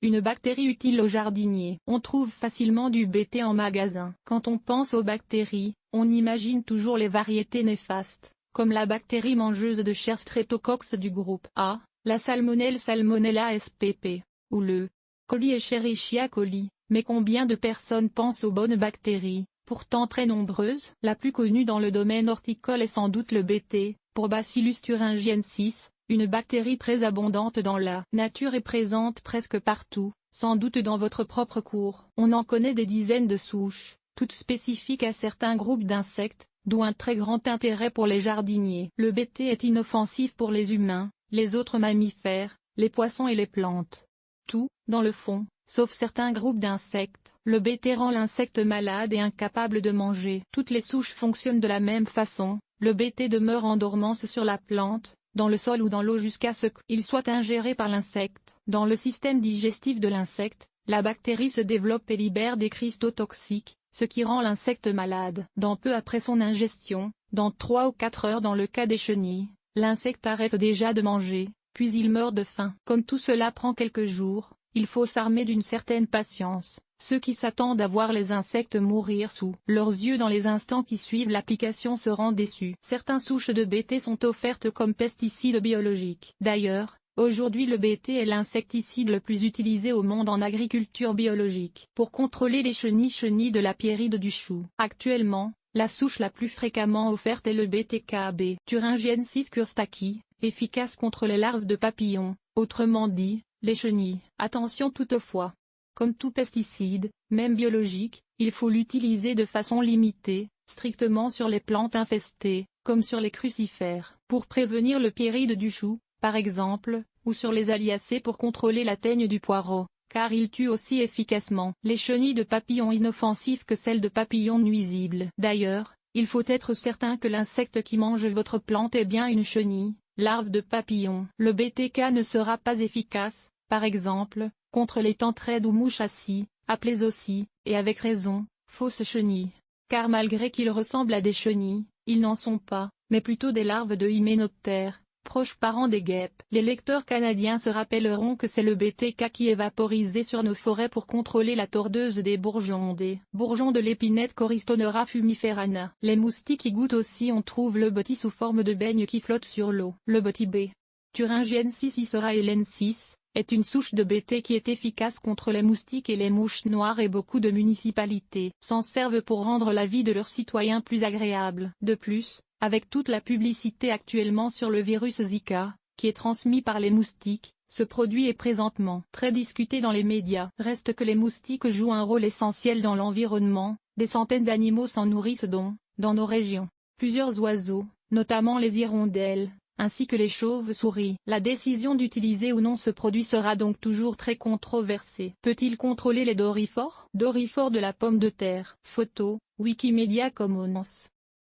une bactérie utile aux jardiniers. On trouve facilement du BT en magasin. Quand on pense aux bactéries, on imagine toujours les variétés néfastes, comme la bactérie mangeuse de chair Streptococcus du groupe A, la salmonelle Salmonella spp, ou le coli Escherichia coli. Mais combien de personnes pensent aux bonnes bactéries, pourtant très nombreuses? La plus connue dans le domaine horticole est sans doute le BT, pour Bacillus thuringiensis, une bactérie très abondante dans la nature et présente presque partout, sans doute dans votre propre cour. On en connaît des dizaines de souches, toutes spécifiques à certains groupes d'insectes, d'où un très grand intérêt pour les jardiniers. Le BT est inoffensif pour les humains, les autres mammifères, les poissons et les plantes. Tout, dans le fond, sauf certains groupes d'insectes. Le BT rend l'insecte malade et incapable de manger. Toutes les souches fonctionnent de la même façon, le BT demeure en dormance sur la plante, dans le sol ou dans l'eau jusqu'à ce qu'il soit ingéré par l'insecte. Dans le système digestif de l'insecte, la bactérie se développe et libère des cristaux toxiques, ce qui rend l'insecte malade. Dans peu après son ingestion, dans 3 ou 4 heures dans le cas des chenilles, l'insecte arrête déjà de manger, puis il meurt de faim. Comme tout cela prend quelques jours, il faut s'armer d'une certaine patience. Ceux qui s'attendent à voir les insectes mourir sous leurs yeux dans les instants qui suivent l'application seront déçus. Certaines souches de BT sont offertes comme pesticides biologiques. D'ailleurs, aujourd'hui le BT est l'insecticide le plus utilisé au monde en agriculture biologique. Pour contrôler les chenilles de la pierride du chou. Actuellement, la souche la plus fréquemment offerte est le BTKB. Thuringiensis kurstaki, efficace contre les larves de papillons, autrement dit, les chenilles. Attention toutefois. Comme tout pesticide, même biologique, il faut l'utiliser de façon limitée, strictement sur les plantes infestées, comme sur les crucifères. Pour prévenir le pierride du chou, par exemple, ou sur les aliacées pour contrôler la teigne du poireau, car il tue aussi efficacement les chenilles de papillons inoffensives que celles de papillons nuisibles. D'ailleurs, il faut être certain que l'insecte qui mange votre plante est bien une chenille, larve de papillon. Le BTK ne sera pas efficace, par exemple, contre les tentraides ou mouches à scie, appelées aussi, et avec raison, fausses chenilles. Car malgré qu'ils ressemblent à des chenilles, ils n'en sont pas, mais plutôt des larves de hyménoptères, proches parents des guêpes. Les lecteurs canadiens se rappelleront que c'est le BTK qui est vaporisé sur nos forêts pour contrôler la tordeuse des bourgeons de l'épinette Coristonera fumiferana. Les moustiques y goûtent aussi. On trouve le botti sous forme de beigne qui flotte sur l'eau. Le botti B. Thuringiensis israelensis, est une souche de BT qui est efficace contre les moustiques et les mouches noires et beaucoup de municipalités s'en servent pour rendre la vie de leurs citoyens plus agréable. De plus, avec toute la publicité actuellement sur le virus Zika, qui est transmis par les moustiques, ce produit est présentement très discuté dans les médias. Reste que les moustiques jouent un rôle essentiel dans l'environnement, des centaines d'animaux s'en nourrissent dans nos régions. Plusieurs oiseaux, notamment les hirondelles, ainsi que les chauves-souris. La décision d'utiliser ou non ce produit sera donc toujours très controversée. Peut-il contrôler les dorifores? Dorifores de la pomme de terre. Photo, Wikimedia Commons.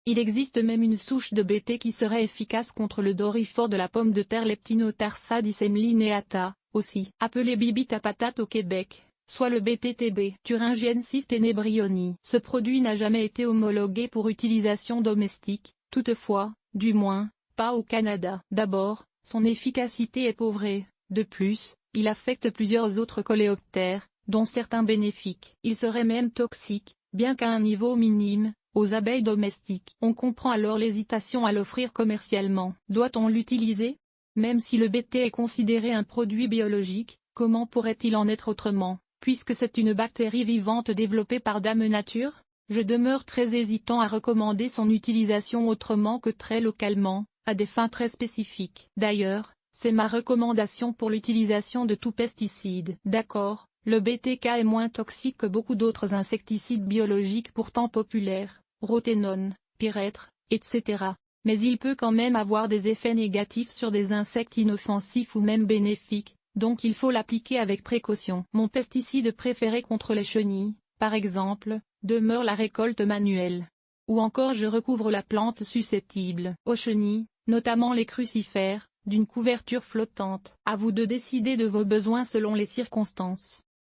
Il existe même une souche de BT qui serait efficace contre le dorifore de la pomme de terre Leptinotarsa disseminata, aussi appelé bibite à patate au Québec, soit le BTTB. Thuringiensis tenebrioni. Ce produit n'a jamais été homologué pour utilisation domestique, toutefois, du moins, pas au Canada. D'abord, son efficacité est pauvrée. De plus, il affecte plusieurs autres coléoptères, dont certains bénéfiques. Il serait même toxique, bien qu'à un niveau minime, aux abeilles domestiques. On comprend alors l'hésitation à l'offrir commercialement. Doit-on l'utiliser? Même si le BT est considéré un produit biologique, comment pourrait-il en être autrement, puisque c'est une bactérie vivante développée par Dame Nature? Je demeure très hésitant à recommander son utilisation autrement que très localement, à des fins très spécifiques. D'ailleurs, c'est ma recommandation pour l'utilisation de tout pesticide. D'accord, le BTK est moins toxique que beaucoup d'autres insecticides biologiques pourtant populaires, rothénone, pyrètre, etc. Mais il peut quand même avoir des effets négatifs sur des insectes inoffensifs ou même bénéfiques, donc il faut l'appliquer avec précaution. Mon pesticide préféré contre les chenilles, par exemple, demeure la récolte manuelle. Ou encore je recouvre la plante susceptible aux chenilles, notamment les crucifères, d'une couverture flottante. À vous de décider de vos besoins selon les circonstances.